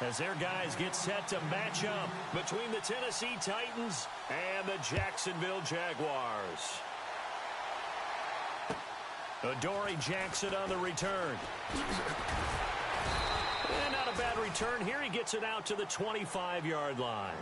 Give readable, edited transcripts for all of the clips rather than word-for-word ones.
as their guys get set to match up between the Tennessee Titans and the Jacksonville Jaguars. Adoree Jackson on the return. And not a bad return here. He gets it out to the 25-yard line.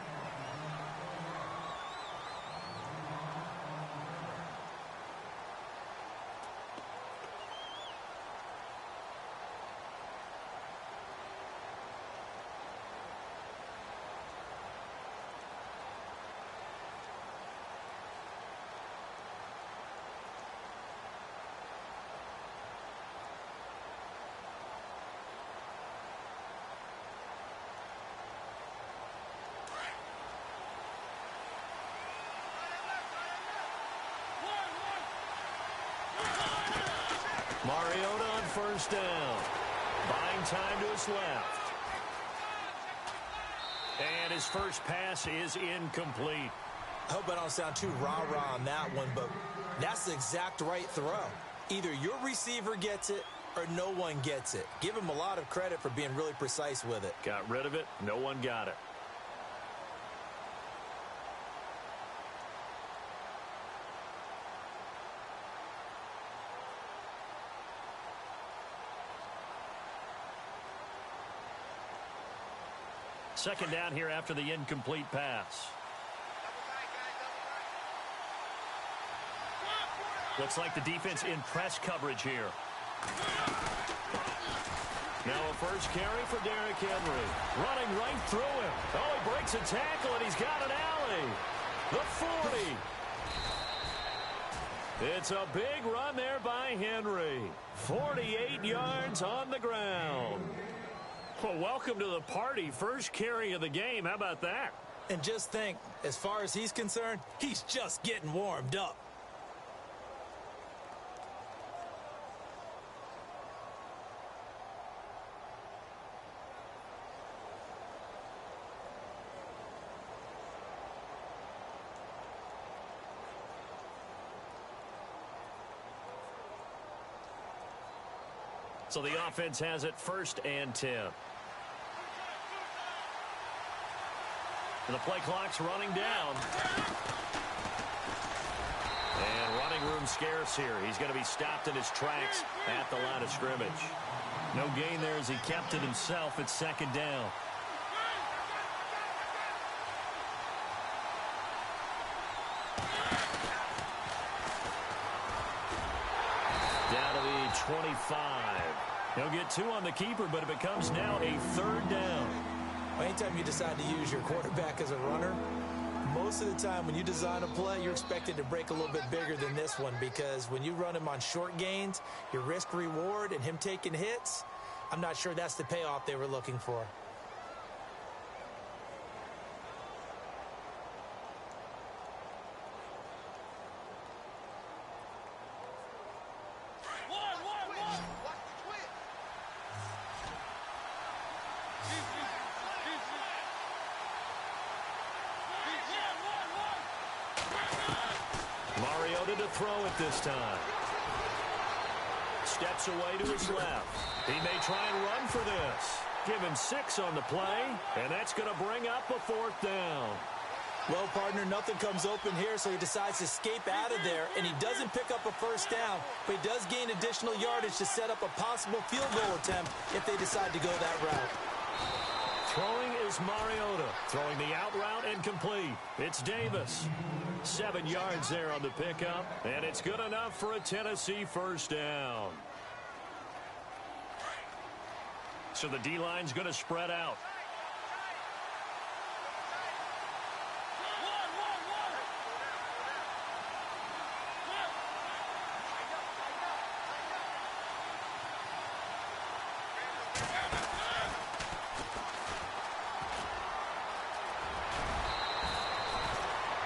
Mariota on first down. Buying time to his left. And his first pass is incomplete. I hope I don't sound too rah-rah on that one, but that's the exact right throw. Either your receiver gets it or no one gets it. Give him a lot of credit for being really precise with it. Got rid of it. No one got it. Second down here after the incomplete pass. Looks like the defense in press coverage here. Now a first carry for Derrick Henry. Running right through him. Oh, he breaks a tackle, and he's got an alley. The 40. It's a big run there by Henry. 48 yards on the ground. Well, welcome to the party. First carry of the game. How about that? And just think, as far as he's concerned, he's just getting warmed up. So the offense has it first and 10. And the play clock's running down. And running room scarce here. He's going to be stopped in his tracks at the line of scrimmage. No gain there as he kept it himself at second down. Down to the 25. He'll get 2 on the keeper, but it becomes now a third down. Anytime you decide to use your quarterback as a runner, most of the time when you design a play, you're expected to break a little bit bigger than this one, because when you run him on short gains, your risk-reward and him taking hits, I'm not sure that's the payoff they were looking for. Mariota to throw it this time. Steps away to his left. He may try and run for this. Give him 6 on the play, and that's going to bring up a fourth down. Well, partner, nothing comes open here, so he decides to escape out of there, and he doesn't pick up a first down, but he does gain additional yardage to set up a possible field goal attempt if they decide to go that route. Throwing is Mariota. Throwing the out route and complete. It's Davis. 7 yards there on the pickup, and it's good enough for a Tennessee first down. So the D-line's going to spread out.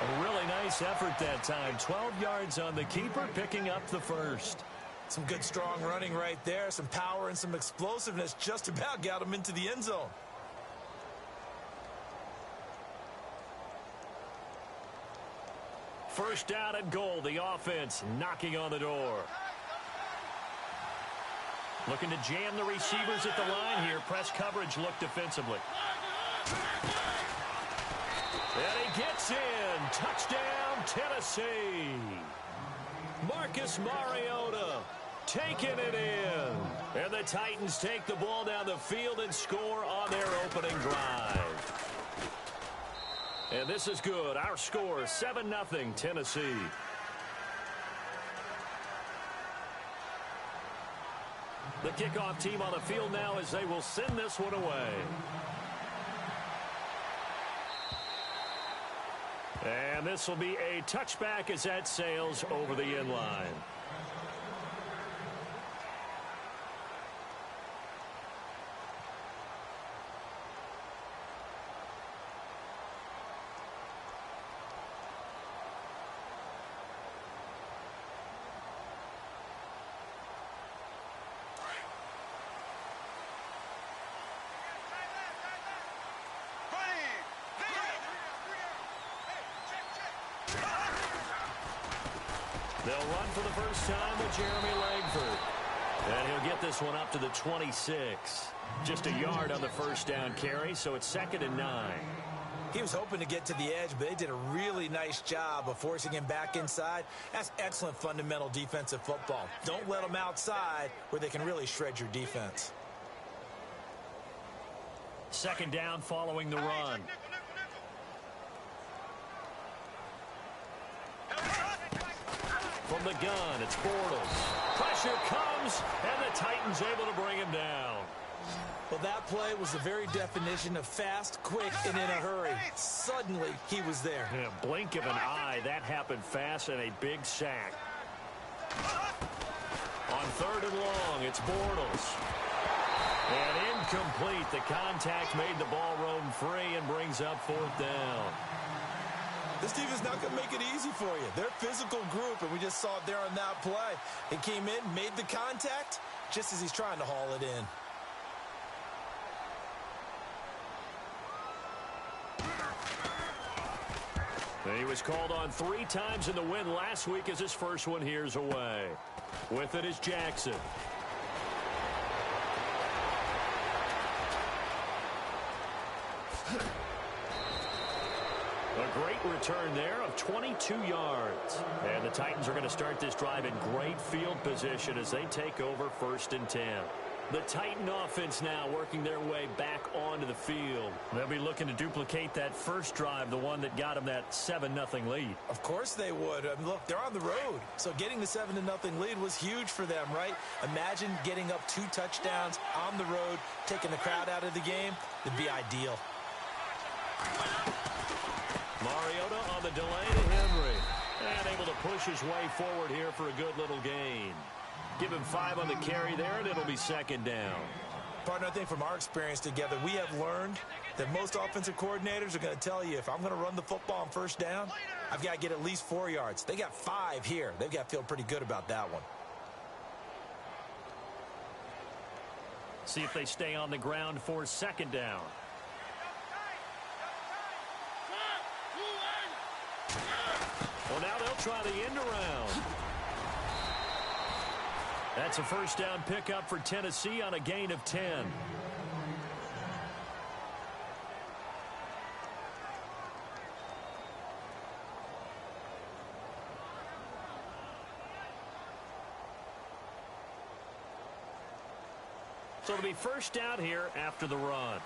A really nice effort that time. 12 yards on the keeper, picking up the first. Some good strong running right there. Some power and some explosiveness just about got him into the end zone. First down and goal. The offense knocking on the door. Looking to jam the receivers at the line here. Press coverage look defensively. And he gets in. Touchdown, Tennessee. Marcus Mariota taking it in. And the Titans take the ball down the field and score on their opening drive. And this is good. Our score, 7-0 Tennessee. The kickoff team on the field now as they will send this one away. And this will be a touchback as that sails over the end line. They'll run for the first time with Jeremy Langford. And he'll get this one up to the 26. Just a yard on the first down carry, so it's 2nd and 9. He was hoping to get to the edge, but they did a really nice job of forcing him back inside. That's excellent fundamental defensive football. Don't let them outside where they can really shred your defense. 2nd down following the run. From the gun, it's Bortles. Pressure comes, and the Titans able to bring him down. Well, that play was the very definition of fast, quick, and in a hurry. Suddenly, he was there. In a blink of an eye, that happened fast and a big sack. On 3rd and long, it's Bortles. And incomplete. The contact made the ball roam free and brings up 4th down. This team is not going to make it easy for you. They're a physical group, and we just saw it there on that play. He came in, made the contact, just as he's trying to haul it in. He was called on 3 times in the win last week as his first one here's away. With it is Jackson. A great return there of 22 yards. And the Titans are going to start this drive in great field position as they take over 1st and 10. The Titan offense now working their way back onto the field. They'll be looking to duplicate that first drive, the one that got them that 7-0 lead. Of course they would. I mean, look, they're on the road. So getting the 7-0 lead was huge for them, right? Imagine getting up 2 touchdowns on the road, taking the crowd out of the game. It'd be ideal. Mariota on the delay to Henry. And able to push his way forward here for a good little gain. Give him 5 on the carry there, and it'll be 2nd down. Partner, I think from our experience together, we have learned that most offensive coordinators are going to tell you, if I'm going to run the football on 1st down, I've got to get at least 4 yards. They got 5 here. They've got to feel pretty good about that one. See if they stay on the ground for 2nd down. Well, now they'll try the end around. That's a 1st down pickup for Tennessee on a gain of 10. So it'll be 1st down here after the run.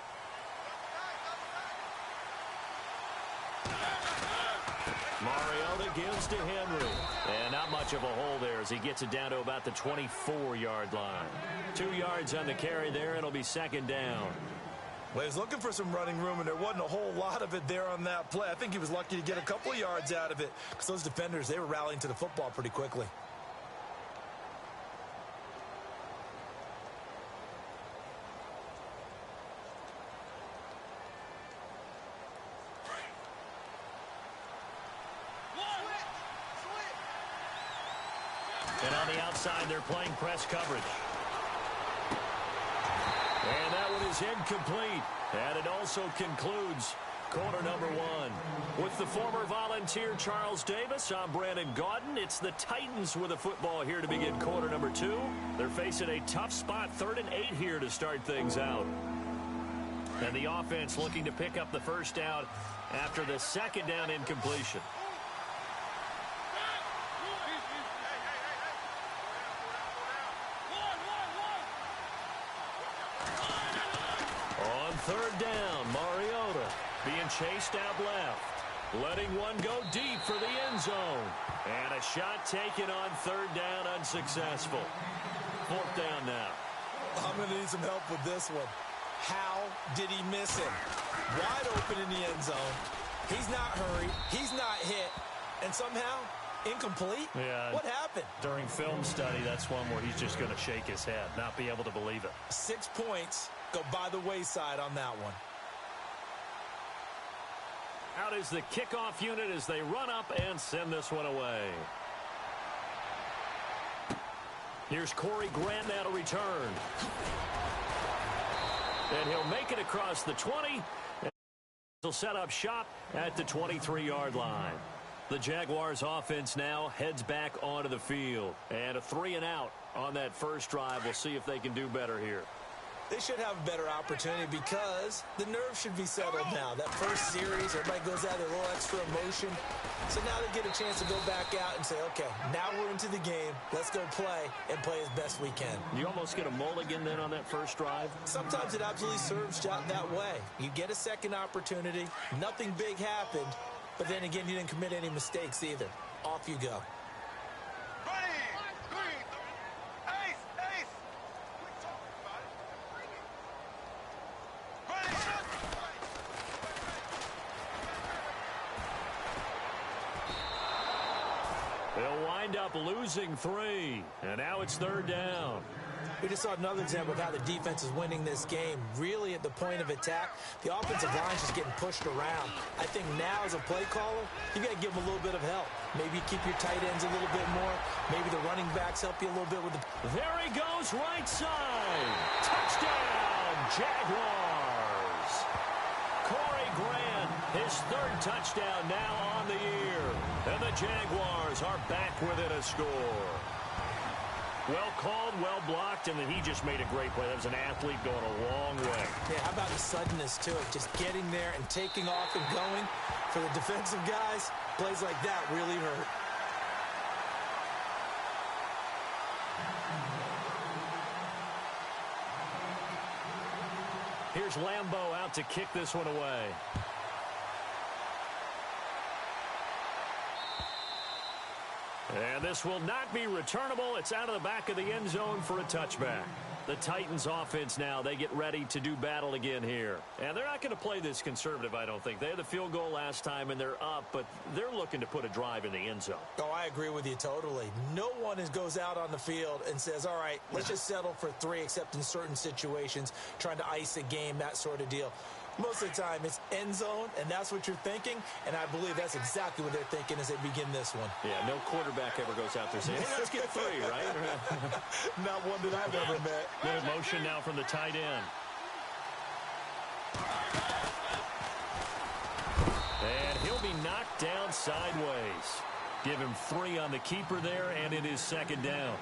Mariota gives to Henry. And not much of a hole there as he gets it down to about the 24-yard line. 2 yards on the carry there. It'll be 2nd down. Well, he was looking for some running room, and there wasn't a whole lot of it there on that play. I think he was lucky to get a couple of yards out of it because those defenders, they were rallying to the football pretty quickly. And on the outside, they're playing press coverage. And that one is incomplete. And it also concludes quarter number one. With the former Volunteer Charles Davis, I'm Brandon Gaudin. It's the Titans with the football here to begin quarter number two. They're facing a tough spot, 3rd and 8 here to start things out. And the offense looking to pick up the first down after the second down incompletion. On 3rd down, Mariota being chased out left. Letting one go deep for the end zone. And a shot taken on 3rd down, unsuccessful. 4th down now. I'm going to need some help with this one. How did he miss it? Wide open in the end zone. He's not hurried. He's not hit. And somehow, incomplete? Yeah. What happened? During film study, that's one where he's just going to shake his head, not be able to believe it. 6 points go by the wayside on that one. Out is the kickoff unit as they run up and send this one away. Here's Corey Grant now to return. And he'll make it across the 20. And he'll set up shop at the 23-yard line. The Jaguars offense now heads back onto the field. And a 3-and-out on that first drive. We'll see if they can do better here. They should have a better opportunity because the nerves should be settled now. That first series, everybody goes out there, a little extra emotion. So now they get a chance to go back out and say, okay, now we're into the game. Let's go play and play as best we can. You almost get a mulligan then on that first drive? Sometimes it absolutely serves that way. You get a second opportunity. Nothing big happened. But then again, you didn't commit any mistakes either. Off you go. They'll wind up losing 3. And now it's 3rd down. We just saw another example of how the defense is winning this game. Really at the point of attack, the offensive line's just getting pushed around. I think now as a play caller, you got to give them a little bit of help. Maybe keep your tight ends a little bit more. Maybe the running backs help you a little bit with the... There he goes, right side. Touchdown, Jaguars. Corey Grant, his 3rd touchdown now on the year. And the Jaguars are back within a score. Well called, well blocked, and then he just made a great play. That was an athlete going a long way. Yeah, how about the suddenness to it? Just getting there and taking off and going. For the defensive guys, plays like that really hurt. Here's Lambeau out to kick this one away. And this will not be returnable. It's out of the back of the end zone for a touchback. The Titans offense now, they get ready to do battle again here. And they're not going to play this conservative, I don't think. They had the field goal last time, and they're up, but they're looking to put a drive in the end zone. Oh, I agree with you totally. No one goes out on the field and says, all right, let's just settle for 3, except in certain situations, trying to ice a game, that sort of deal. Most of the time, it's end zone, and that's what you're thinking, and I believe that's exactly what they're thinking as they begin this one. Yeah, no quarterback ever goes out there saying, hey, let's get 3, right? Not one that I've ever met. Good motion now from the tight end. And he'll be knocked down sideways. Give him 3 on the keeper there, and it is 2nd down.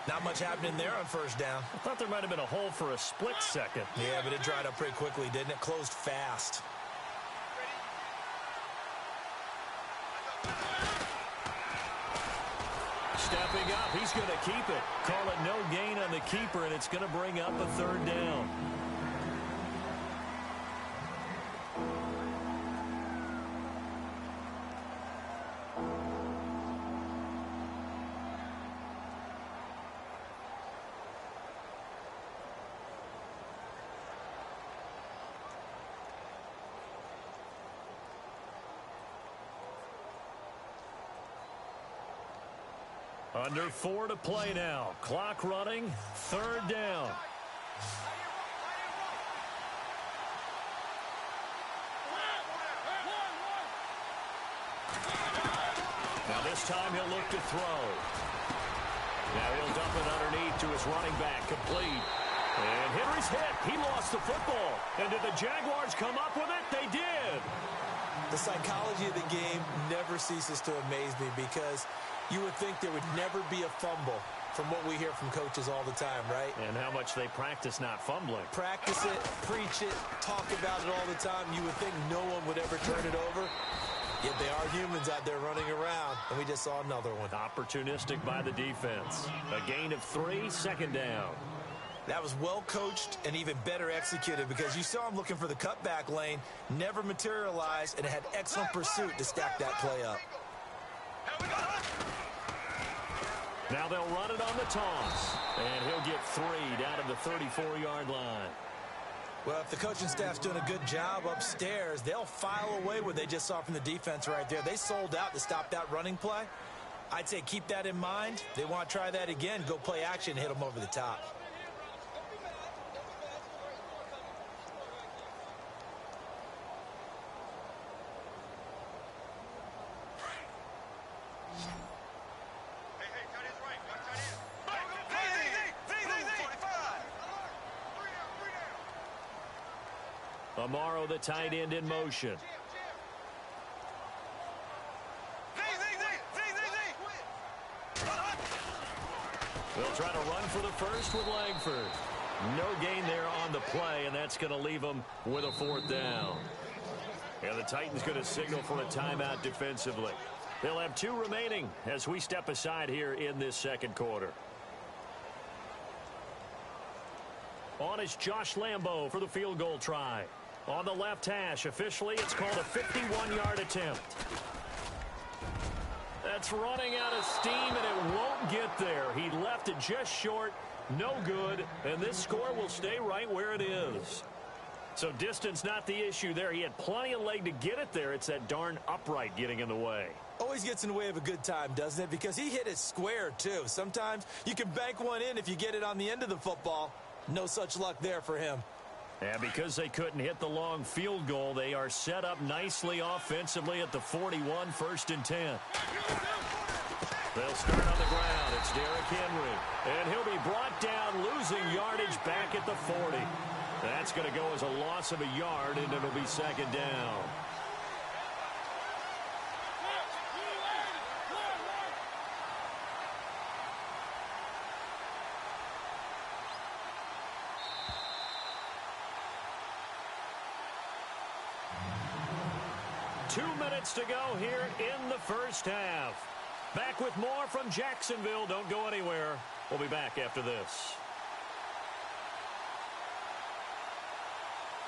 Not much happening there on 1st down. I thought there might have been a hole for a split second. Yeah, but it dried up pretty quickly, didn't it? Closed fast. Stepping up, he's going to keep it. Call it no gain on the keeper, and it's going to bring up a 3rd down. Under 4 to play now. Clock running. 3rd down. Now this time he'll look to throw. Now he'll dump it underneath to his running back. Complete. And Henry's hit. He lost the football. And did the Jaguars come up with it? They did. The psychology of the game never ceases to amaze me because you would think there would never be a fumble from what we hear from coaches all the time, right? And how much they practice not fumbling. Practice it, preach it, talk about it all the time. You would think no one would ever turn it over. Yet they are humans out there running around, and we just saw another one. Opportunistic by the defense. A gain of 3, second down. That was well coached and even better executed because you saw him looking for the cutback lane, never materialized, and had excellent pursuit to stack that play up. Now they'll run it on the toss, and he'll get 3 down to the 34-yard line. Well, if the coaching staff's doing a good job upstairs, they'll file away what they just saw from the defense right there. They sold out to stop that running play. I'd say keep that in mind. They want to try that again, go play action, hit them over the top. Amaro, the tight end, in motion. They'll try to run for the first with Langford. No gain there on the play, and that's going to leave them with a 4th down. And the Titans going to signal for a timeout defensively. They'll have 2 remaining as we step aside here in this second quarter. On is Josh Lambo for the field goal try. On the left hash, officially, it's called a 51-yard attempt. That's running out of steam, and it won't get there. He left it just short, no good, and this score will stay right where it is. So distance not the issue there. He had plenty of leg to get it there. It's that darn upright getting in the way. Always gets in the way of a good time, doesn't it? Because he hit it square, too. Sometimes you can bank one in if you get it on the end of the football. No such luck there for him. And because they couldn't hit the long field goal, they are set up nicely offensively at the 41, 1st and 10. They'll start on the ground. It's Derrick Henry. And he'll be brought down, losing yardage back at the 40. That's going to go as a loss of a yard, and it'll be 2nd down. To go here in the first half. Back with more from Jacksonville. Don't go anywhere. We'll be back after this.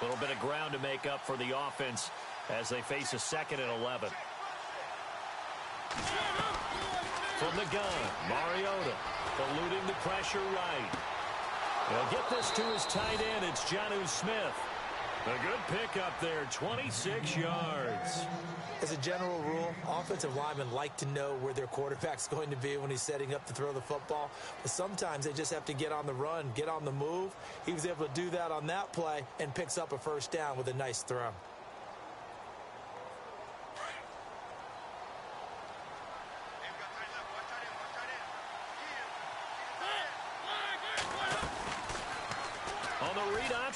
A little bit of ground to make up for the offense as they face a 2nd and 11. From the gun, Mariota eluding the pressure right. He'll get this to his tight end. It's Jonnu Smith. A good pickup there, 26 yards. As a general rule, offensive linemen like to know where their quarterback's going to be when he's setting up to throw the football. But sometimes they just have to get on the run, get on the move. He was able to do that on that play and picks up a 1st down with a nice throw.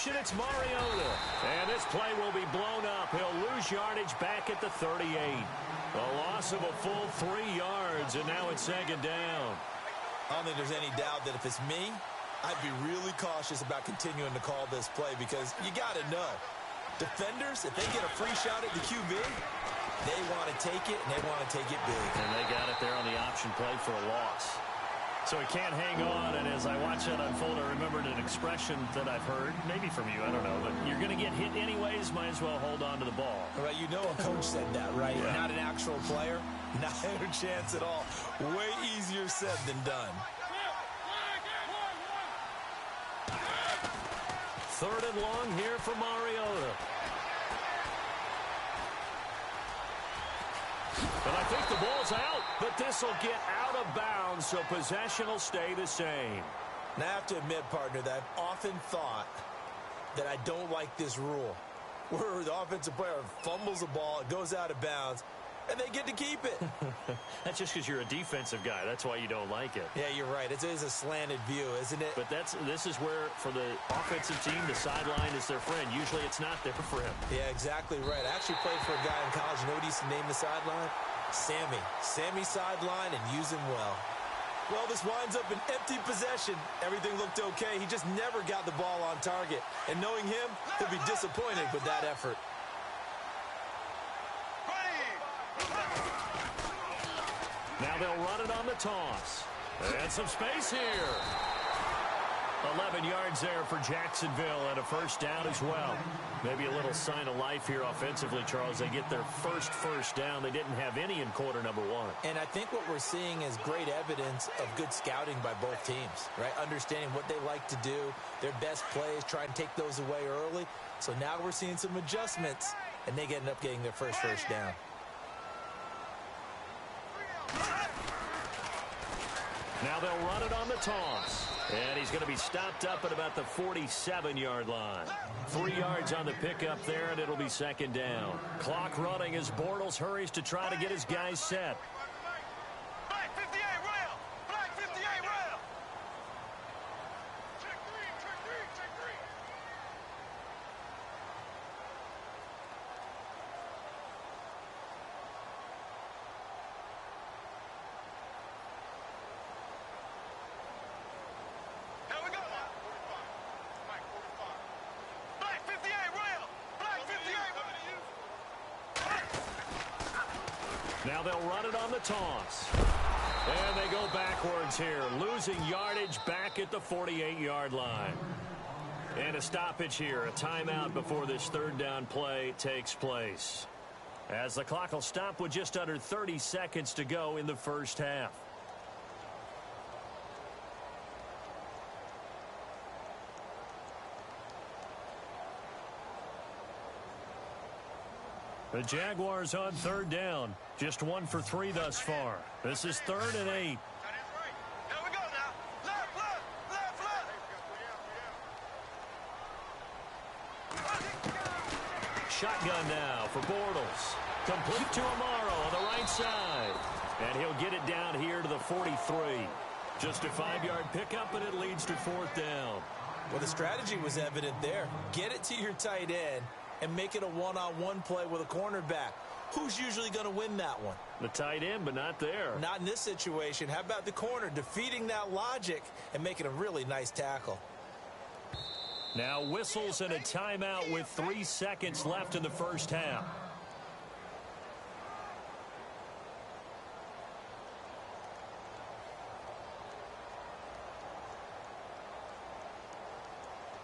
It's Mariota. And this play will be blown up. He'll lose yardage back at the 38. A loss of a full 3 yards, and now it's 2nd down. I don't think there's any doubt that if it's me, I'd be really cautious about continuing to call this play because you got to know. Defenders, if they get a free shot at the QB, they want to take it, and they want to take it big. And they got it there on the option play for a loss. So he can't hang on, and as I watch that unfold, I remembered an expression that I've heard, maybe from you, I don't know, but you're going to get hit anyways, might as well hold on to the ball. Right, you know a coach said that, right? Yeah. Not an actual player, not a chance at all. Way easier said than done. 3rd and long here for Mariota. And I think the ball's out, but this will get out of bounds, so possession will stay the same. Now, I have to admit, partner, that I've often thought that I don't like this rule, where the offensive player fumbles the ball, it goes out of bounds, and they get to keep it. That's just because you're a defensive guy. That's why you don't like it. Yeah, you're right. It is a slanted view, isn't it? But this is where, for the offensive team, the sideline is their friend. Usually it's not there for him. Yeah, exactly right. I actually played for a guy in college. You know what he used to name the sideline? Sammy. Sammy sideline, and use him well. Well, this winds up an empty possession. Everything looked okay. He just never got the ball on target. And knowing him, he'll be disappointed with that effort. Now they'll run it on the toss. And some space here. 11 yards there for Jacksonville and a first down as well. Maybe a little sign of life here offensively, Charles. They get their first down. They didn't have any in quarter number one. And I think what we're seeing is great evidence of good scouting by both teams, right? Understanding what they like to do, their best plays, try and take those away early. So now we're seeing some adjustments, and they end up getting their first down. Now they'll run it on the toss. And he's going to be stopped up at about the 47-yard line. 3 yards on the pickup there, and it'll be second down. Clock running as Bortles hurries to try to get his guys set. Black 58 rail! Black 58 rail! Check three! Here we go! Black 45. Black 58 rail! Black 58! Now they'll run it on the toss. And they go backwards here, losing yardage back at the 48-yard line. And a stoppage here, a timeout before this third down play takes place. As the clock will stop with just under 30 seconds to go in the first half. The Jaguars on third down. Just 1 for 3 thus far. This is 3rd and 8. That is right. Here we go now. Left, left, left. Shotgun now for Bortles. Complete to Amaro on the right side. And he'll get it down here to the 43. Just a 5-yard pickup, and it leads to 4th down. Well, the strategy was evident there. Get it to your tight end and make it a one-on-one play with a cornerback. Who's usually going to win that one? The tight end, but not there. Not in this situation. How about the corner defeating that logic and making a really nice tackle? Now whistles and a timeout with 3 seconds left in the first half.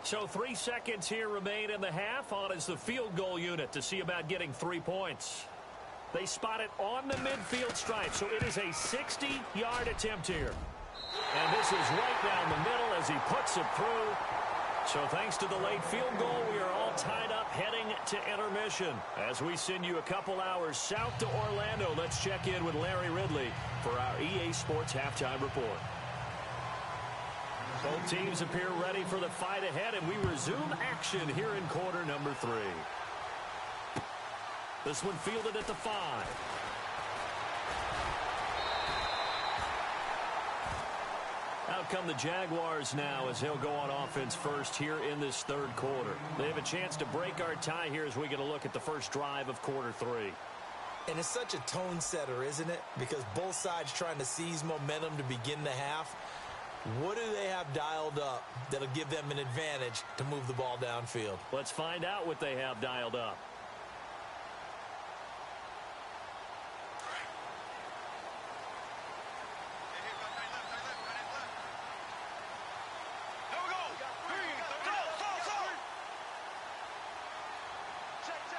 So 3 seconds here remain in the half. On is the field goal unit to see about getting 3 points. They spot it on the midfield stripe, so it is a 60-yard attempt here. And this is right down the middle as he puts it through. So thanks to the late field goal, we are all tied up heading to intermission. As we send you a couple hours south to Orlando, let's check in with Larry Ridley for our EA Sports Halftime Report. Both teams appear ready for the fight ahead, and we resume action here in quarter number 3. This one fielded at the 5. Out come the Jaguars now as they'll go on offense first here in this third quarter. They have a chance to break our tie here as we get a look at the first drive of quarter 3. And it's such a tone setter, isn't it? Because both sides trying to seize momentum to begin the half. What do they have dialed up that'll give them an advantage to move the ball downfield? Let's find out what they have dialed up.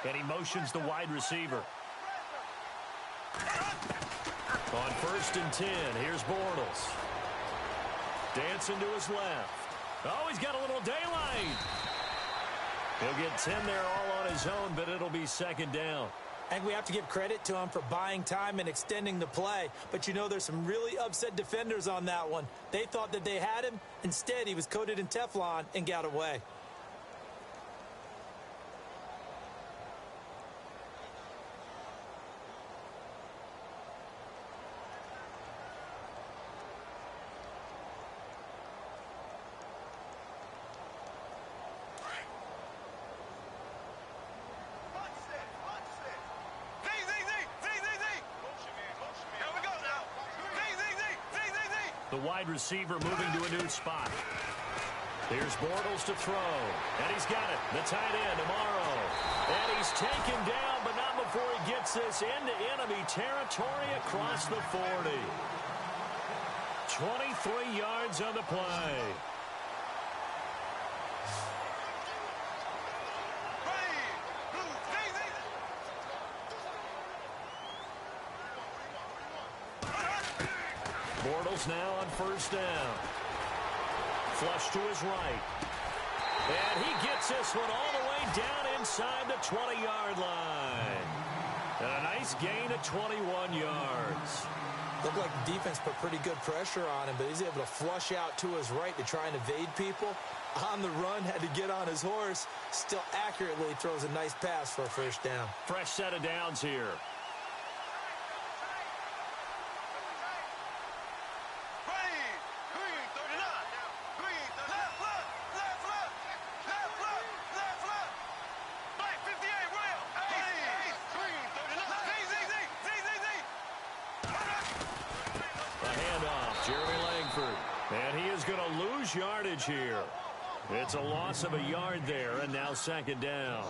And he motions the wide receiver. On 1st and 10, here's Bortles. Dancing to his left. Oh, he's got a little daylight. He'll get 10 there all on his own, but it'll be second down. I think we have to give credit to him for buying time and extending the play. But, you know, there's some really upset defenders on that one. They thought that they had him. Instead, he was coated in Teflon and got away. The wide receiver moving to a new spot. Here's Bortles to throw. And he's got it. The tight end, Amaro. And he's taken down, but not before he gets this into enemy territory across the 40. 23 yards on the play. Bortles now on first down. Flush to his right. And he gets this one all the way down inside the 20-yard line. And a nice gain of 21 yards. Looked like the defense put pretty good pressure on him, but he's able to flush out to his right to try and evade people. On the run, had to get on his horse. Still accurately throws a nice pass for a first down. Fresh set of downs here. Yardage here. It's a loss of a yard there, and now second down.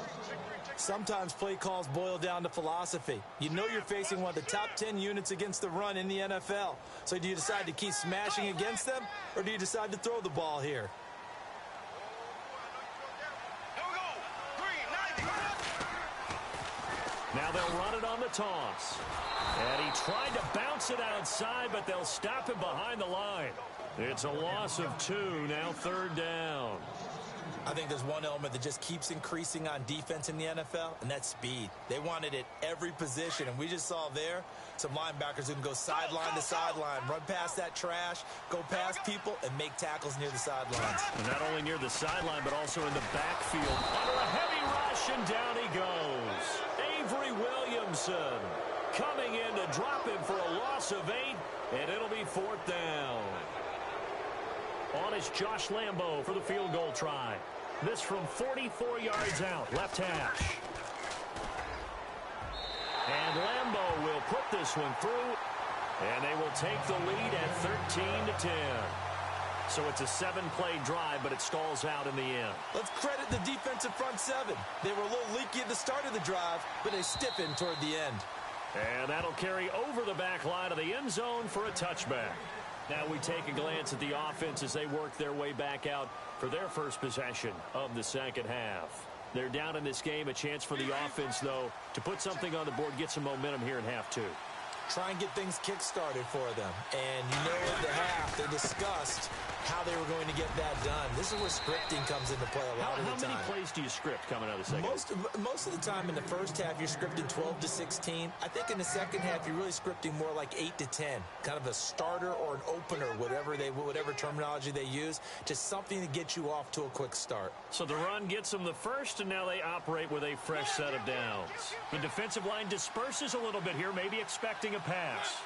Sometimes play calls boil down to philosophy. You know you're facing one of the top 10 units against the run in the NFL. So do you decide to keep smashing against them, or do you decide to throw the ball here? Now they'll run it on the toss. And he tried to bounce it outside, but they'll stop him behind the line. It's a loss of 2, now third down. I think there's one element that just keeps increasing on defense in the NFL, and that's speed. They want it at every position, and we just saw there some linebackers who can go sideline to sideline, run past that trash, go past people, and make tackles near the sidelines. And not only near the sideline, but also in the backfield. Under a heavy rush, and down he goes. Avery Williamson coming in to drop him for a loss of 8, and it'll be fourth down. On is Josh Lambo for the field goal try. This from 44 yards out, left hash. And Lambo will put this one through, and they will take the lead at 13-10. So it's a 7-play drive, but it stalls out in the end. Let's credit the defensive front seven. They were a little leaky at the start of the drive, but they stiffened toward the end. And that'll carry over the back line of the end zone for a touchback. Now we take a glance at the offense as they work their way back out for their first possession of the second half. They're down in this game. A chance for the offense, though, to put something on the board, get some momentum here in half 2. Try and get things kick-started for them. And you know at the half, they discussed how they were going to get that done. This is where scripting comes into play a lot of the time. How many plays do you script coming out of the second? Most of the time in the first half, you're scripting 12 to 16. I think in the second half, you're really scripting more like 8 to 10. Kind of a starter or an opener, whatever terminology they use. Just something to get you off to a quick start. So the run gets them the first, and now they operate with a fresh set of downs. The defensive line disperses a little bit here, maybe expecting a pass.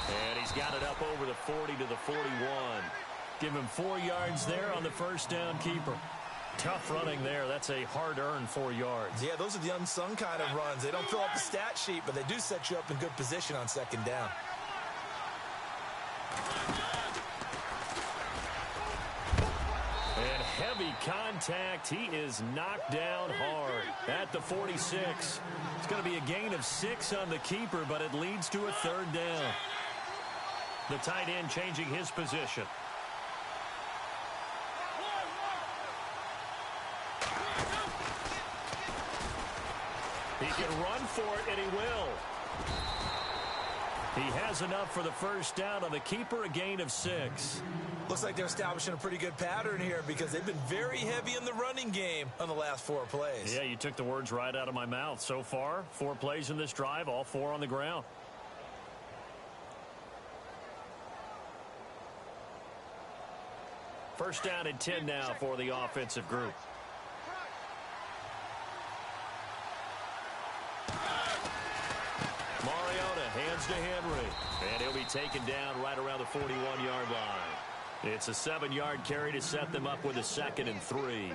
And he's got it up over the 40 to the 41. Give him 4 yards there on the first down keeper. Tough running there. That's a hard-earned 4 yards. Yeah, those are the unsung kind of runs. They don't fill up the stat sheet, but they do set you up in good position on second down. And heavy contact. He is knocked down hard at the 46. It's going to be a gain of 6 on the keeper, but it leads to a third down. The tight end changing his position. He can run for it, and he will. He has enough for the first down on the keeper, a gain of 6. Looks like they're establishing a pretty good pattern here because they've been very heavy in the running game on the last 4 plays. Yeah, you took the words right out of my mouth. So far, 4 plays in this drive, all 4 on the ground. First down and 10 now for the offensive group. Mariota hands to Henry, and he'll be taken down right around the 41-yard line. It's a 7-yard carry to set them up with a 2nd and 3.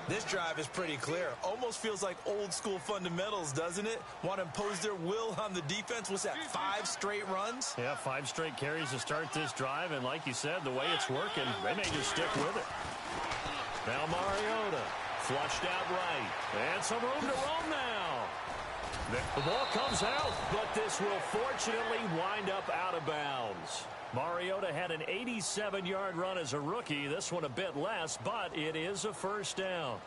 This drive is pretty clear. Almost feels like old school fundamentals, doesn't it? Want to impose their will on the defense. What's that, 5 straight runs? Yeah, 5 straight carries to start this drive, and like you said, the way it's working, they may just stick with it. Now Mariota, flushed out right, and some room to roam now. The ball comes out, but this will fortunately wind up out of bounds. Mariota had an 87-yard run as a rookie. This one a bit less, but it is a first down.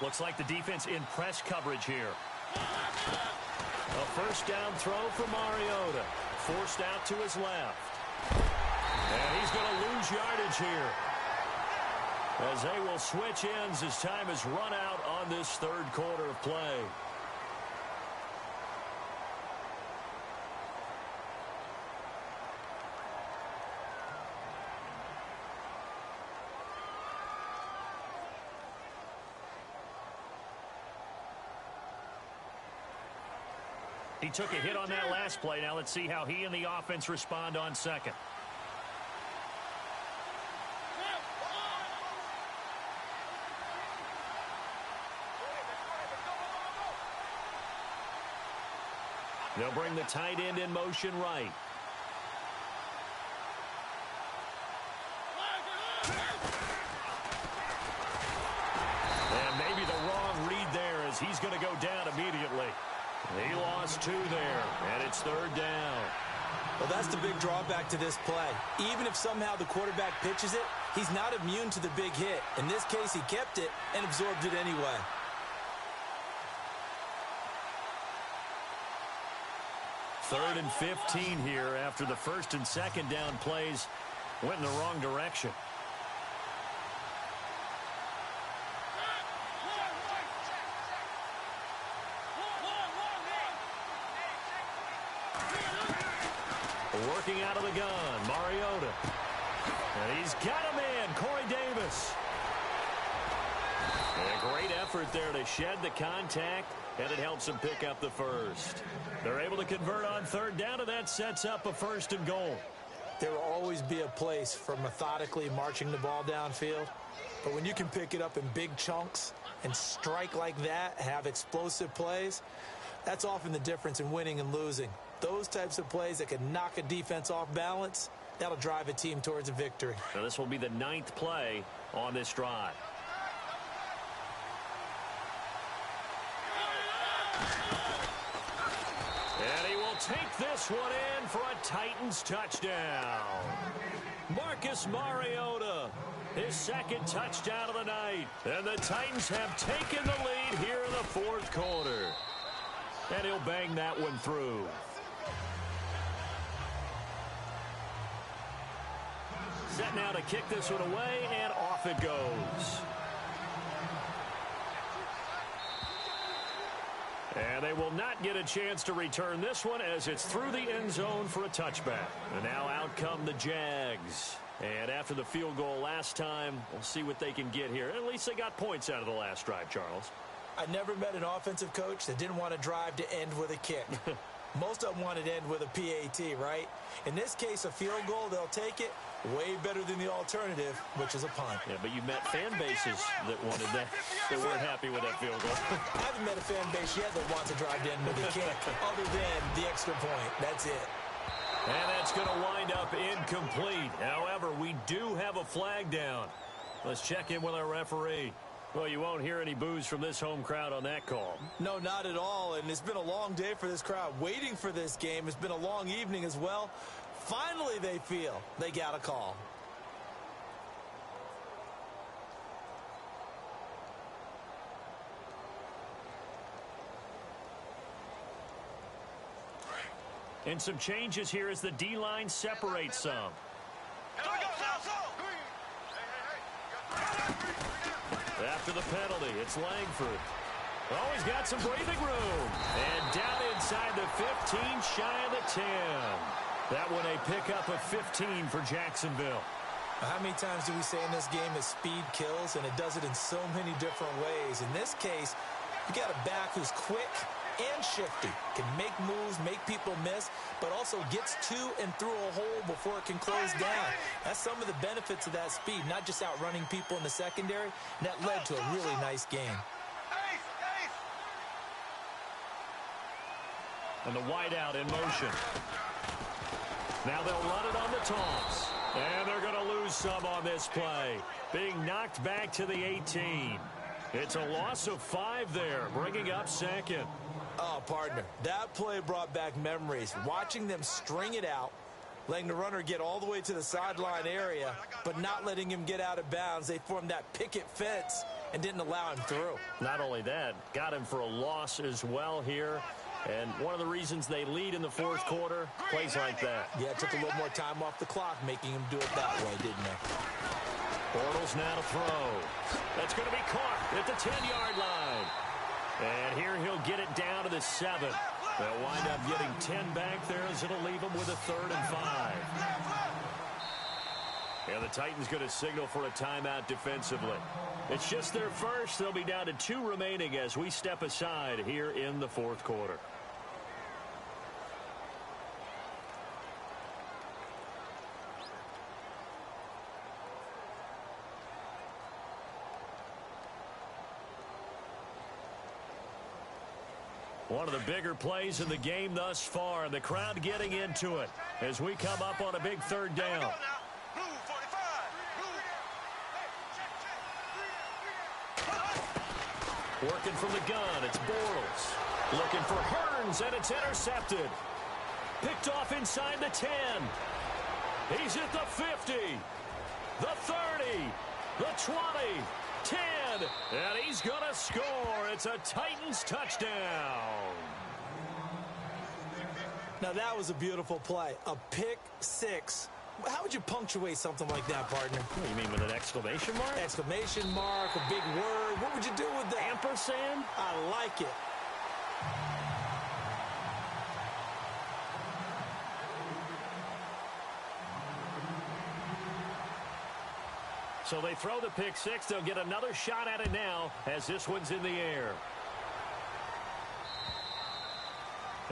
Looks like the defense in press coverage here. A first down throw for Mariota. Forced out to his left. And he's going to lose yardage here, as they will switch ends as time has run out on this third quarter of play. He took a hit on that last play. Now let's see how he and the offense respond on second. They'll bring the tight end in motion right. And maybe the wrong read there, as he's going to go down immediately. He lost 2 there, and it's third down. Well, that's the big drawback to this play. Even if somehow the quarterback pitches it, he's not immune to the big hit. In this case, he kept it and absorbed it anyway. Third and 15 here after the first and second down plays went in the wrong direction. Working out of the gun, Mariota. And he's got him in, Corey Davis. And a great effort there to shed the contact, and it helps him pick up the first. They're able to convert on third down, and that sets up a first and goal. There will always be a place for methodically marching the ball downfield. But when you can pick it up in big chunks and strike like that, have explosive plays, that's often the difference in winning and losing. Those types of plays that can knock a defense off balance, that'll drive a team towards a victory. Now this will be the 9th play on this drive. And he will take this one in for a Titans touchdown. Marcus Mariota, his second touchdown of the night. And the Titans have taken the lead here in the fourth quarter. And he'll bang that one through. Set now to kick this one away, and off it goes. And they will not get a chance to return this one, as it's through the end zone for a touchback. And now out come the Jags. And after the field goal last time, we'll see what they can get here. At least they got points out of the last drive, Charles. I never met an offensive coach that didn't want to drive to end with a kick. Most of them wanted to end with a PAT, right? In this case, a field goal, they'll take it. Way better than the alternative, which is a punt. Yeah, but you met fan bases that wanted that, that weren't happy with that field goal. I haven't met a fan base yet that wants to drive to end with a kick, other than the extra point. That's it. And that's going to wind up incomplete. However, we do have a flag down. Let's check in with our referee. Well, you won't hear any boos from this home crowd on that call. No, not at all. And it's been a long day for this crowd. Waiting for this game. It's been a long evening as well. Finally, they feel they got a call. And some changes here as the D-line separates some. After the penalty, it's Langford. Oh, he's got some breathing room. And down inside the 15, shy of the 10. That one a pickup of 15 for Jacksonville. How many times do we say in this game that speed kills, and it does it in so many different ways? In this case, you got a back who's quick, and shifty. Can make moves, make people miss, but also gets to and through a hole before it can close down. That's some of the benefits of that speed, not just outrunning people in the secondary, and that led to a really nice game. And the wideout in motion. Now they'll run it on the toss. And they're going to lose some on this play. Being knocked back to the 18. It's a loss of 5 there, bringing up second. Oh, partner, that play brought back memories. Watching them string it out, letting the runner get all the way to the sideline area, but not letting him get out of bounds. They formed that picket fence and didn't allow him through. Not only that, got him for a loss as well here. And one of the reasons they lead in the fourth quarter, plays like that. Yeah, it took a little more time off the clock, making him do it that way, didn't it? Bortles now to throw. That's going to be caught at the 10-yard line. And here he'll get it down to the 7. They'll wind up getting 10 back there as it'll leave them with a 3rd and 5. And the Titans going to signal for a timeout defensively. It's just their first. They'll be down to 2 remaining as we step aside here in the fourth quarter. One of the bigger plays in the game thus far, and the crowd getting into it as we come up on a big 3rd down. Working from the gun, it's Bortles. Looking for Hearns, and it's intercepted. Picked off inside the 10. He's at the 50, the 30, the 20, 10, and he's going to score. It's a Titans touchdown. Now, that was a beautiful play. A pick 6. How would you punctuate something like that, partner? What do you mean, with an exclamation mark? Exclamation mark, a big word. What would you do with that? Ampersand? I like it. So they throw the pick 6. They'll get another shot at it now as this one's in the air.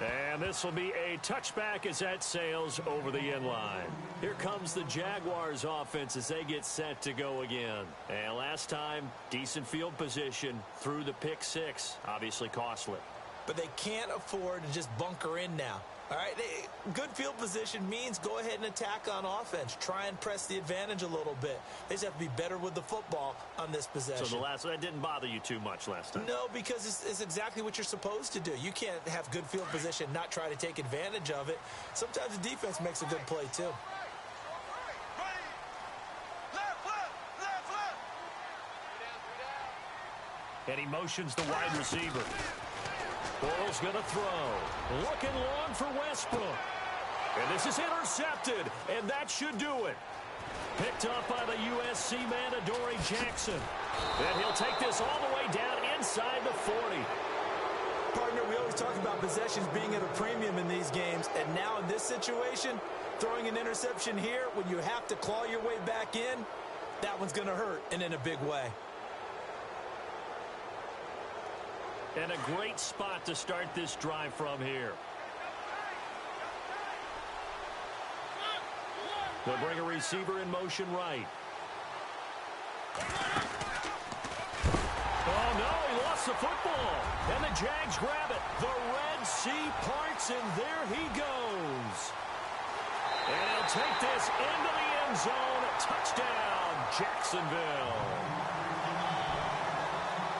And this will be a touchback as that sails over the end line. Here comes the Jaguars offense as they get set to go again. And last time, decent field position through the pick 6. Obviously costly. But they can't afford to just bunker in now. All right, good field position means go ahead and attack on offense. Try and press the advantage a little bit. They just have to be better with the football on this possession. So that didn't bother you too much last time? No, because it's exactly what you're supposed to do. You can't have good field position, not try to take advantage of it. Sometimes the defense makes a good play, too. And he motions the wide receiver. Bortles going to throw. Looking long for Westbrook. And this is intercepted, and that should do it. Picked up by the USC man, Adoree Jackson. And he'll take this all the way down inside the 40. Partner, we always talk about possessions being at a premium in these games, and now in this situation, throwing an interception here when you have to claw your way back in, that one's going to hurt, and in a big way. And a great spot to start this drive from here. They'll bring a receiver in motion right. Oh, no, he lost the football. And the Jags grab it. The Red Sea parts, and there he goes. And he'll take this into the end zone. Touchdown, Jacksonville.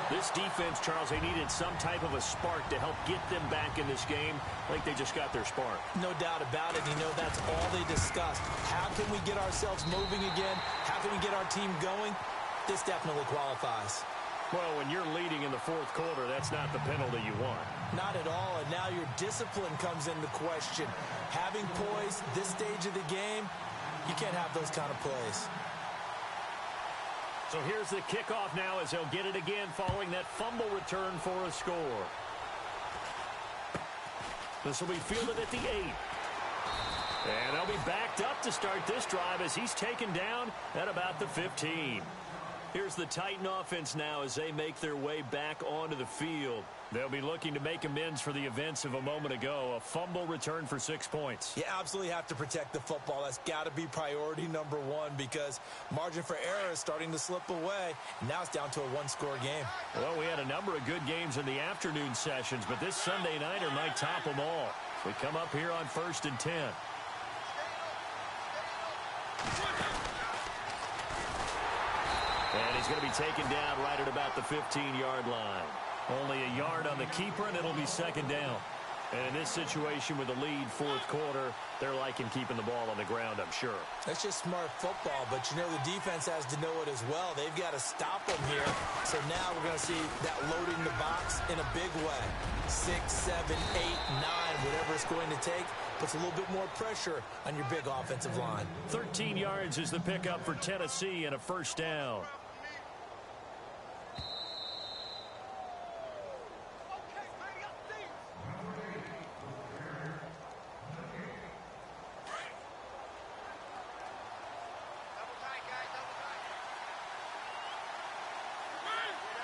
This defense, Charles, they needed some type of a spark to help get them back in this game. I think they just got their spark. No doubt about it. You know, that's all they discussed. How can we get ourselves moving again? How can we get our team going? This definitely qualifies. Well, when you're leading in the fourth quarter, that's not the penalty you want. Not at all, and now your discipline comes into question. Having poise this stage of the game, you can't have those kind of plays. So here's the kickoff now as they'll get it again following that fumble return for a score. This will be fielded at the 8. And they'll be backed up to start this drive as he's taken down at about the 15. Here's the Titan offense now as they make their way back onto the field. They'll be looking to make amends for the events of a moment ago. A fumble return for 6 points. You absolutely have to protect the football. That's got to be priority number one because margin for error is starting to slip away. Now it's down to a one-score game. Well, we had a number of good games in the afternoon sessions, but this Sunday nighter might top them all. We come up here on 1st and 10. And he's going to be taken down right at about the 15-yard line. Only a yard on the keeper, and it'll be 2nd down. And in this situation with the lead 4th quarter, they're liking keeping the ball on the ground, I'm sure. That's just smart football, but you know the defense has to know it as well. They've got to stop them here. So now we're going to see that loading the box in a big way. 6, 7, 8, 9, whatever it's going to take, puts a little bit more pressure on your big offensive line. 13 yards is the pickup for Tennessee and a 1st down.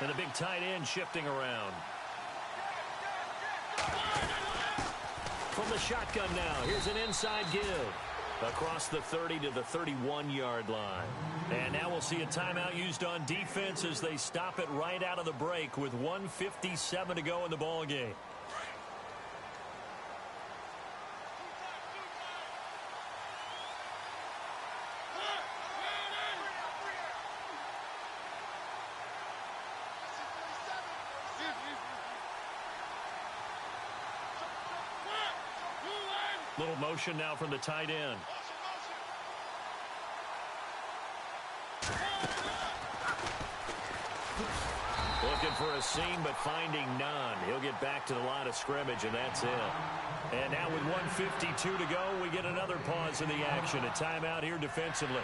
And the big tight end shifting around. From the shotgun now, here's an inside give. Across the 30 to the 31-yard line. And now we'll see a timeout used on defense as they stop it right out of the break with 1:57 to go in the ball game. Little motion now from the tight end. Looking for a seam, but finding none. He'll get back to the line of scrimmage, and that's it. And now with 1:52 to go, we get another pause in the action. A timeout here defensively.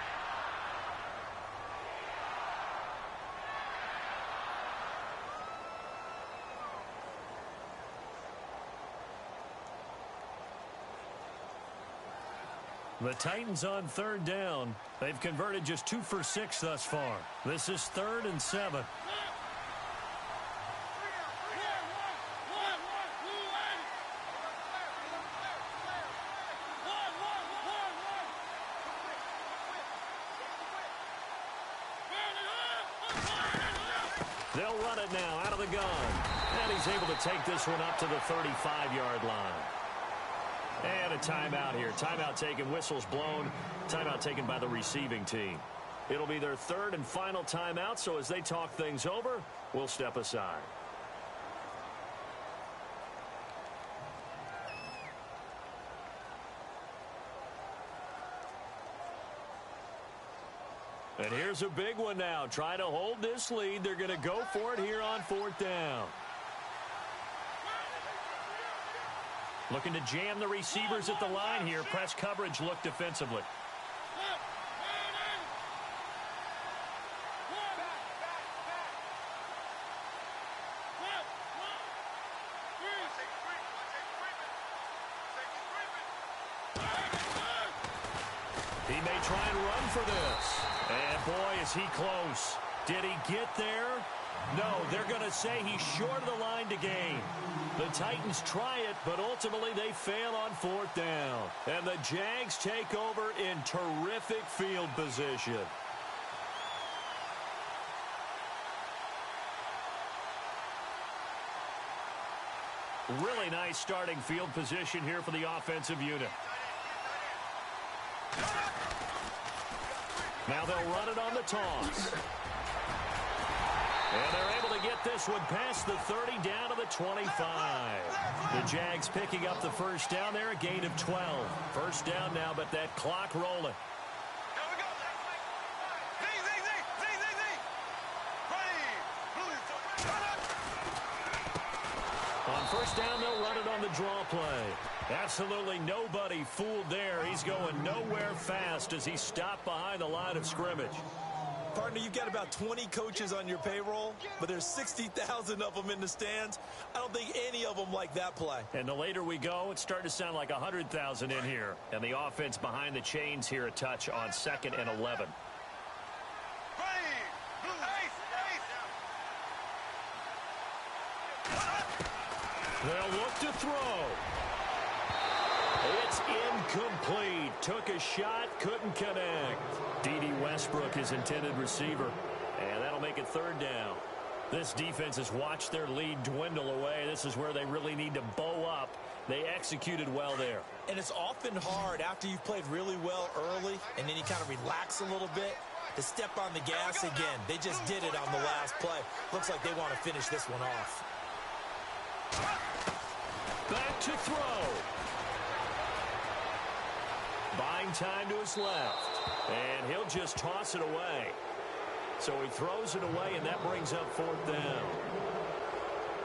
The Titans on 3rd down. They've converted just 2 for 6 thus far. This is 3rd and 7. They'll run it now out of the gun. And he's able to take this one up to the 35-yard line. And a timeout here. Timeout taken, whistles blown. Timeout taken by the receiving team. It'll be their 3rd and final timeout, so as they talk things over, we'll step aside. And here's a big one now. Trying to hold this lead. They're going to go for it here on 4th down. Looking to jam the receivers at the line here. Press coverage look defensively. He may try and run for this. And boy, is he close. Did he get there? No, they're going to say he's short of the line to gain. The Titans try it, but ultimately they fail on 4th down. And the Jags take over in terrific field position. Really nice starting field position here for the offensive unit. Now they'll run it on the toss. And they're able to get this one past the 30 down to the 25. The Jags picking up the 1st down there, a gain of 12. 1st down now, but that clock rolling. On 1st down, they'll run it on the draw play. Absolutely nobody fooled there. He's going nowhere fast as he stopped behind the line of scrimmage. Partner, you've got about 20 coaches on your payroll, but there's 60,000 of them in the stands. I don't think any of them like that play. And the later we go, it's starting to sound like 100,000 in here. And the offense behind the chains here a touch on 2nd and 11. They'll look to throw. It's incomplete. Took a shot, couldn't connect. D.D. Westbrook, his intended receiver. And that'll make it third down. This defense has watched their lead dwindle away. This is where they really need to bow up. They executed well there. And it's often hard after you've played really well early and then you kind of relax a little bit to step on the gas again. They just did it on the last play. Looks like they want to finish this one off. Back to throw. Buying time to his left. And he'll just toss it away. So he throws it away, and that brings up fourth down.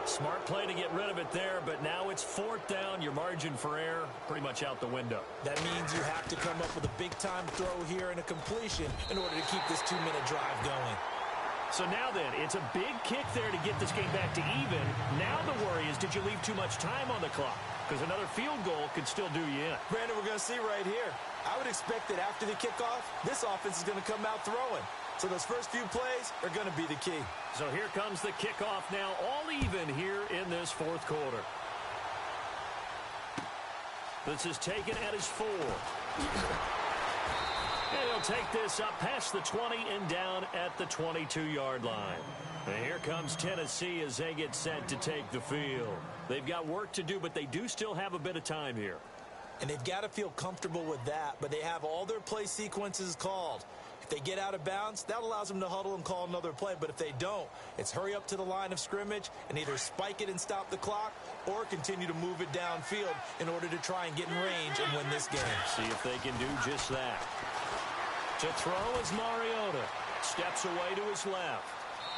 Smart play to get rid of it there, but now it's fourth down. Your margin for error pretty much out the window. That means you have to come up with a big-time throw here and a completion in order to keep this 2-minute drive going. So now then, it's a big kick there to get this game back to even. Now the worry is, did you leave too much time on the clock? Because another field goal could still do you in. Brandon, we're going to see right here. I would expect that after the kickoff, this offense is going to come out throwing. So those first few plays are going to be the key. So here comes the kickoff now, all even here in this fourth quarter. This is taken at his 4. And he'll take this up past the 20 and down at the 22-yard line. And here comes Tennessee as they get set to take the field. They've got work to do, but they do still have a bit of time here. And they've got to feel comfortable with that, but they have all their play sequences called. If they get out of bounds, that allows them to huddle and call another play. But if they don't, it's hurry up to the line of scrimmage and either spike it and stop the clock or continue to move it downfield in order to try and get in range and win this game. See if they can do just that. To throw is Mariota. Steps away to his left.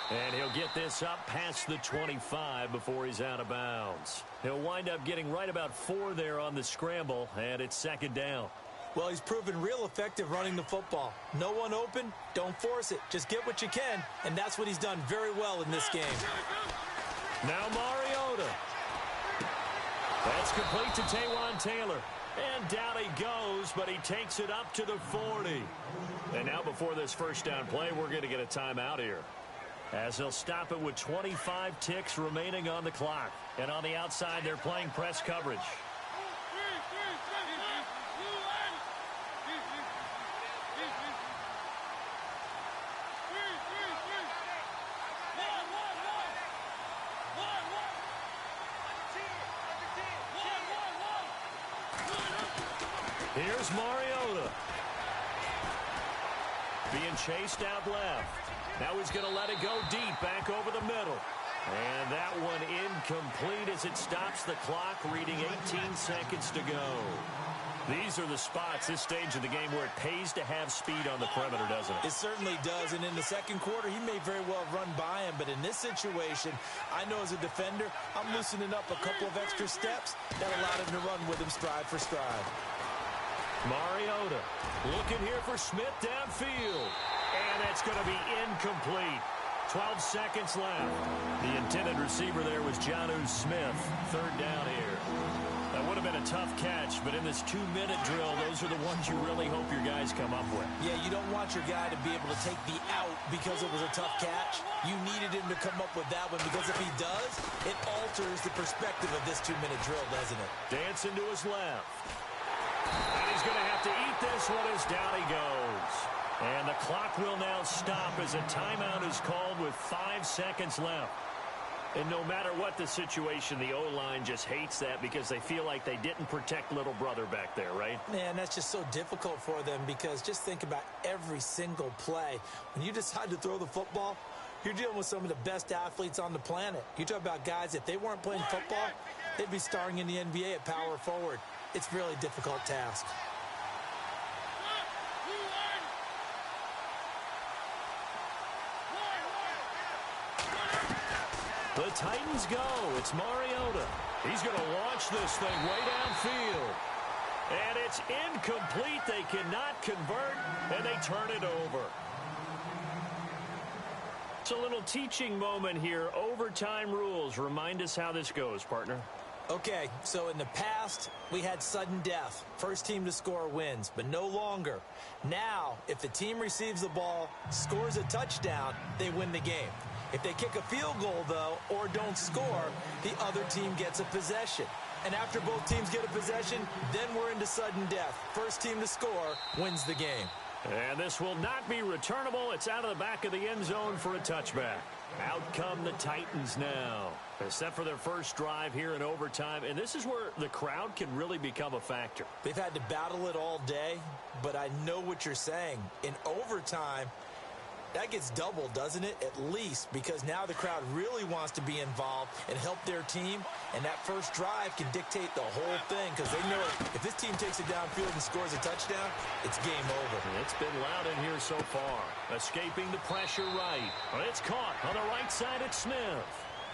And he'll get this up past the 25 before he's out of bounds. He'll wind up getting right about 4 there on the scramble, and it's second down. Well, he's proven real effective running the football. No one open, don't force it. Just get what you can, and that's what he's done very well in this game. Now Mariota. That's complete to Taywan Taylor. And down he goes, but he takes it up to the 40. And now before this first down play, we're going to get a timeout here, as they'll stop it with 25 ticks remaining on the clock. And on the outside, they're playing press coverage. Here's Mariota. Being chased out left. Now he's going to let it go deep, back over the middle. And that one incomplete as it stops the clock, reading 18 seconds to go. These are the spots, this stage of the game, where it pays to have speed on the perimeter, doesn't it? It certainly does, and in the second quarter, he may very well run by him, but in this situation, I know as a defender, I'm loosening up a couple of extra steps that allowed him to run with him stride for stride. Mariota looking here for Smith downfield. And it's going to be incomplete. 12 seconds left. The intended receiver there was Jonnu Smith. Third down here. That would have been a tough catch, but in this 2-minute drill, those are the ones you really hope your guys come up with. Yeah, you don't want your guy to be able to take the out because it was a tough catch. You needed him to come up with that one, because if he does, it alters the perspective of this 2-minute drill, doesn't it? Dancing to his left. And he's going to have to eat this one as down he goes. And the clock will now stop as a timeout is called with 5 seconds left. And no matter what the situation, the O-line just hates that because they feel like they didn't protect little brother back there, right? Man, that's just so difficult for them, because just think about every single play. When you decide to throw the football, you're dealing with some of the best athletes on the planet. You talk about guys, if they weren't playing football, they'd be starring in the NBA at power forward. It's a really difficult task. The Titans go. It's Mariota. He's going to launch this thing way downfield. And it's incomplete. They cannot convert, and they turn it over. It's a little teaching moment here. Overtime rules. Remind us how this goes, partner. Okay, so in the past, we had sudden death. First team to score wins, but no longer. Now, if the team receives the ball, scores a touchdown, they win the game. If they kick a field goal, though, or don't score, the other team gets a possession. And after both teams get a possession, then we're into sudden death. First team to score wins the game. And this will not be returnable. It's out of the back of the end zone for a touchback. Out come the Titans now. They're set for their first drive here in overtime, and this is where the crowd can really become a factor. They've had to battle it all day, but I know what you're saying. In overtime, that gets doubled, doesn't it? At least, because now the crowd really wants to be involved and help their team, and that first drive can dictate the whole thing because they know if this team takes it downfield and scores a touchdown, it's game over. It's been loud in here so far. Escaping the pressure right. It's caught on the right side at Smith.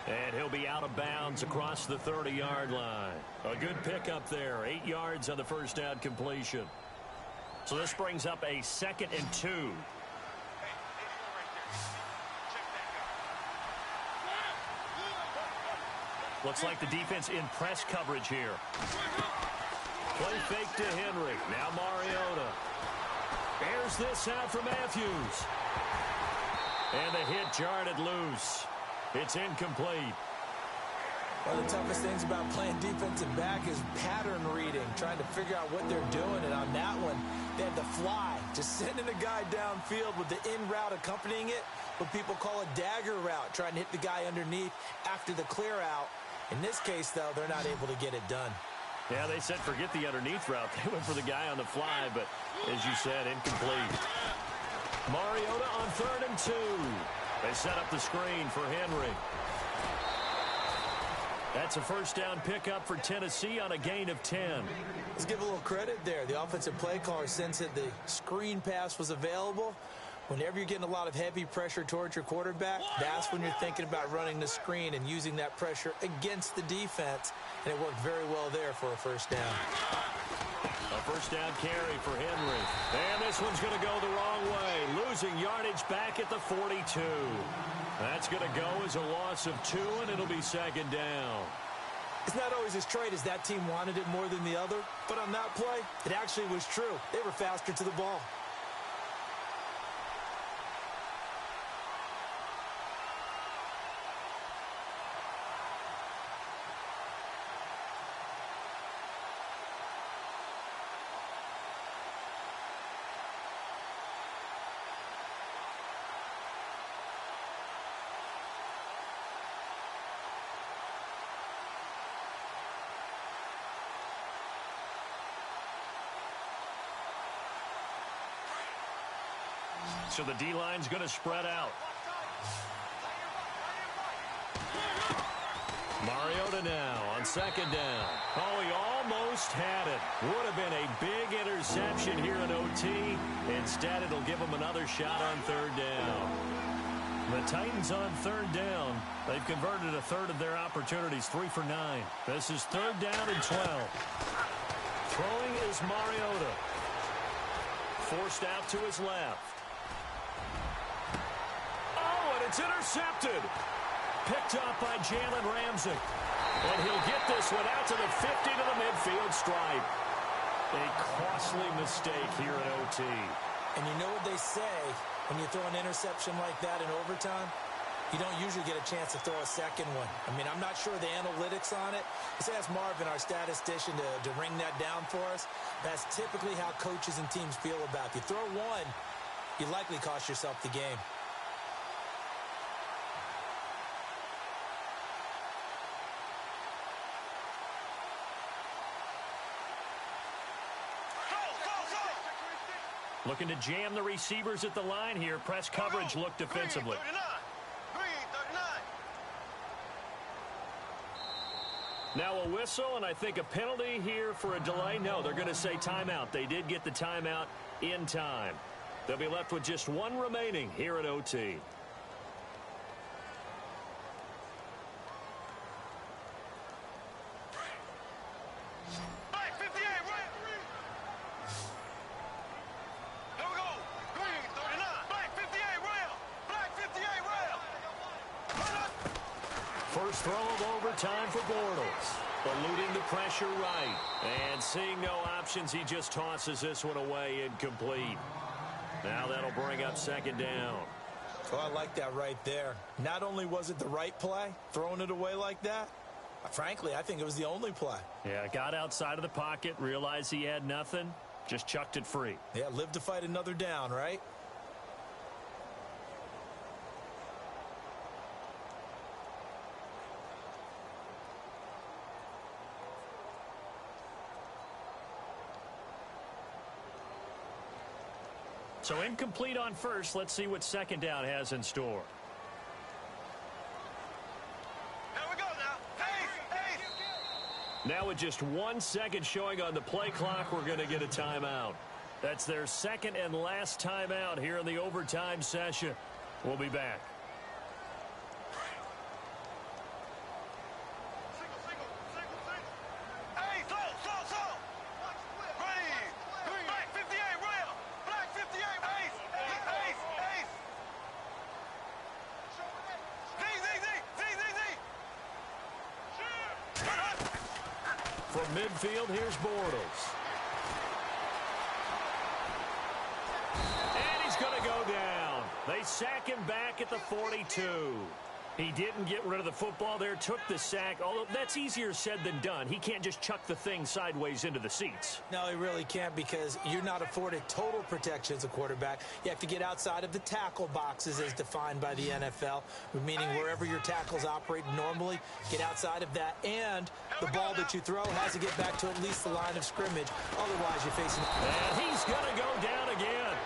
And he'll be out of bounds across the 30-yard line. A good pickup there. 8 yards on the first down completion. So this brings up a 2nd and 2. Looks like the defense in press coverage here. Play fake to Henry. Now Mariota. Airs this out for Matthews. And the hit jarred it loose. It's incomplete. One of the toughest things about playing defensive back is pattern reading, trying to figure out what they're doing. And on that one, they had the fly, just sending a guy downfield with the in route accompanying it, what people call a dagger route, trying to hit the guy underneath after the clear out. In this case, though, they're not able to get it done. Yeah, they said forget the underneath route. They went for the guy on the fly, but as you said, incomplete. Mariota on 3rd and 2. They set up the screen for Henry. That's a first down pickup for Tennessee on a gain of 10. Let's give a little credit there. The offensive play caller sensed that the screen pass was available. Whenever you're getting a lot of heavy pressure towards your quarterback, that's when you're thinking about running the screen and using that pressure against the defense. And it worked very well there for a first down. A first down carry for Henry. And this one's going to go the wrong way. Losing yardage back at the 42. That's going to go as a loss of 2, and it'll be 2nd down. It's not always as straight as that team wanted it more than the other. But on that play, it actually was true. They were faster to the ball. So the D-line's going to spread out. Mariota now on 2nd down. Oh, he almost had it. Would have been a big interception here in OT. Instead, it'll give him another shot on 3rd down. The Titans on 3rd down. They've converted a third of their opportunities, 3 for 9. This is 3rd down and 12. Throwing is Mariota. Forced out to his left. It's intercepted. Picked up by Jalen Ramsey. And he'll get this one out to the 50 to the midfield stripe. A costly mistake here in OT. And you know what they say when you throw an interception like that in overtime? You don't usually get a chance to throw a second one. I mean, I'm not sure the analytics on it. Let's ask Marvin, our statistician, to ring that down for us. That's typically how coaches and teams feel about it. You throw one, you likely cost yourself the game. Looking to jam the receivers at the line here. Press coverage looked defensively. Now a whistle, and I think a penalty here for a delay. No, they're going to say timeout. They did get the timeout in time. They'll be left with just one remaining here at OT. First throw of overtime for Bortles. Eluding the pressure right. And seeing no options, he just tosses this one away incomplete. Now that'll bring up 2nd down. Oh, I like that right there. Not only was it the right play, throwing it away like that, frankly, I think it was the only play. Yeah, got outside of the pocket, realized he had nothing, just chucked it free. Yeah, live to fight another down, right? So incomplete on first. Let's see what second down has in store. Here we go now. Ace. Now with just 1 second showing on the play clock, we're going to get a timeout. That's their second and last timeout here in the overtime session. We'll be back. Ace, slow. Ready. Black 58, real. Black 58, ace. Z. From midfield, here's Bortles. And he's going to go down. They sack him back at the 42. He didn't get rid of the football there, took the sack, although that's easier said than done. He can't just chuck the thing sideways into the seats. No, he really can't, because you're not afforded total protection as a quarterback. You have to get outside of the tackle boxes as defined by the NFL, meaning wherever your tackles operate normally, get outside of that, and the ball that you throw has to get back to at least the line of scrimmage. Otherwise, you're facing... And he's going to go down again.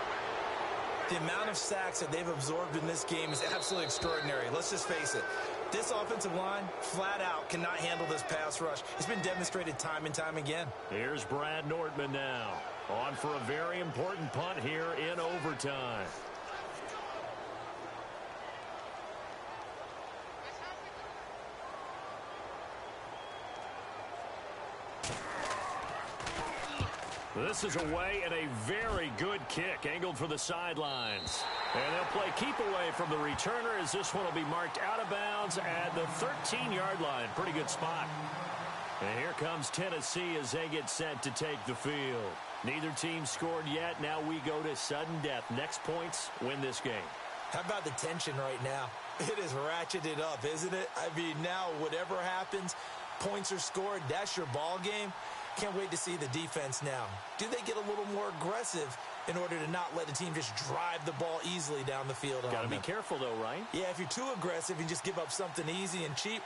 The amount of sacks that they've absorbed in this game is absolutely extraordinary. Let's just face it. This offensive line, flat out, cannot handle this pass rush. It's been demonstrated time and time again. Here's Brad Nordman now, on for a very important punt here in overtime. This is away and a very good kick, angled for the sidelines. And they'll play keep away from the returner, as this one will be marked out of bounds at the 13-yard line. Pretty good spot. And here comes Tennessee as they get set to take the field. Neither team scored yet. Now we go to sudden death. Next points win this game. How about the tension right now? It is ratcheted up, isn't it? I mean, now whatever happens, points are scored, that's your ball game. Can't wait to see the defense now. Do they get a little more aggressive in order to not let the team just drive the ball easily down the field? Got to be careful, though, right? Yeah, if you're too aggressive and just give up something easy and cheap.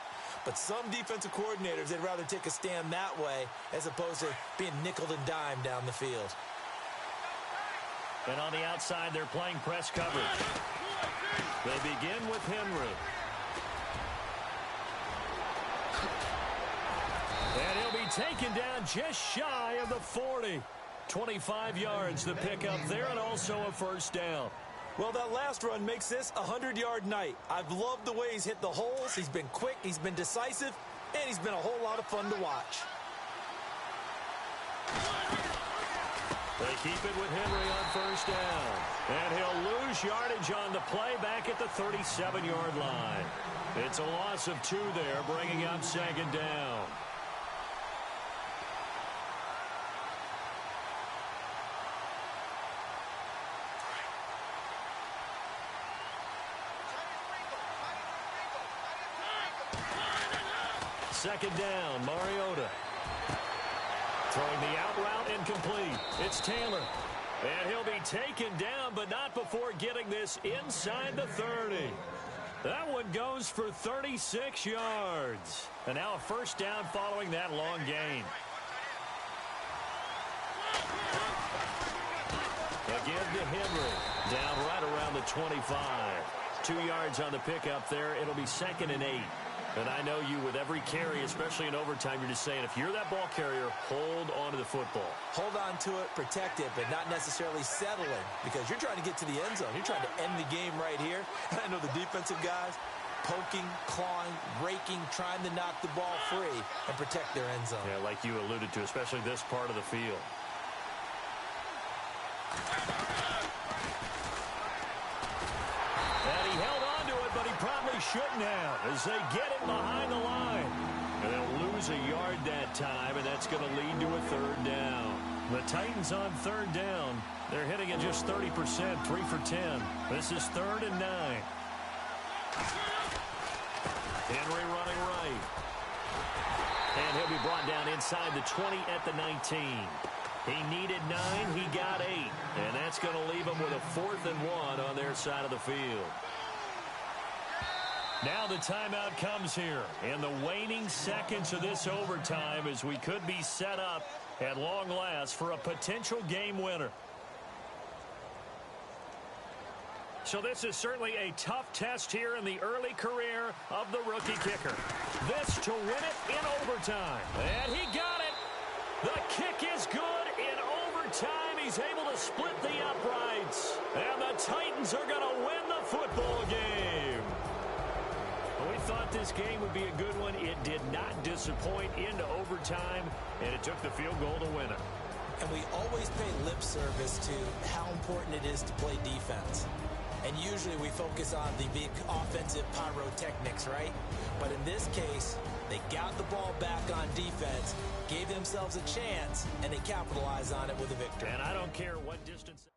But some defensive coordinators, they'd rather take a stand that way as opposed to being nickeled and dimed down the field. And on the outside, they're playing press coverage. They begin with Henry. And he'll be taken down just shy of the 40. 25 yards the pickup there, and also a first down. Well, that last run makes this a 100-yard night. I've loved the way he's hit the holes. He's been quick, he's been decisive, and he's been a whole lot of fun to watch. They keep it with Henry on first down. And he'll lose yardage on the play back at the 37-yard line. It's a loss of 2 there, bringing up second down. Second down, Mariota. Throwing the out route incomplete. It's Taylor. And he'll be taken down, but not before getting this inside the 30. That one goes for 36 yards. And now a first down following that long gain. Again to Henry. Down right around the 25. 2 yards on the pickup there. It'll be 2nd and 8. And I know you, with every carry, especially in overtime, you're just saying, if you're that ball carrier, hold on to the football. Hold on to it, protect it, but not necessarily settling, because you're trying to get to the end zone. You're trying to end the game right here. And I know the defensive guys poking, clawing, raking, trying to knock the ball free and protect their end zone. Yeah, like you alluded to, especially this part of the field. And he held on to it, but he probably shouldn't have, as they get him behind the line. And they'll lose a yard that time, and that's going to lead to a third down. The Titans on third down. They're hitting at just 30%, 3 for 10. This is 3rd and 9. Henry running right. And he'll be brought down inside the 20 at the 19. He needed 9, he got 8. And that's going to leave him with a 4th and 1 on their side of the field. Now the timeout comes here in the waning seconds of this overtime as we could be set up at long last for a potential game winner. So this is certainly a tough test here in the early career of the rookie kicker. This to win it in overtime. And he got it. The kick is good in overtime. He's able to split the uprights. And the Titans are going to win the football game. We thought this game would be a good one. It did not disappoint into overtime, and it took the field goal to win it. And we always pay lip service to how important it is to play defense. And usually we focus on the big offensive pyrotechnics, right? But in this case, they got the ball back on defense, gave themselves a chance, and they capitalized on it with a victory. And I don't care what distance...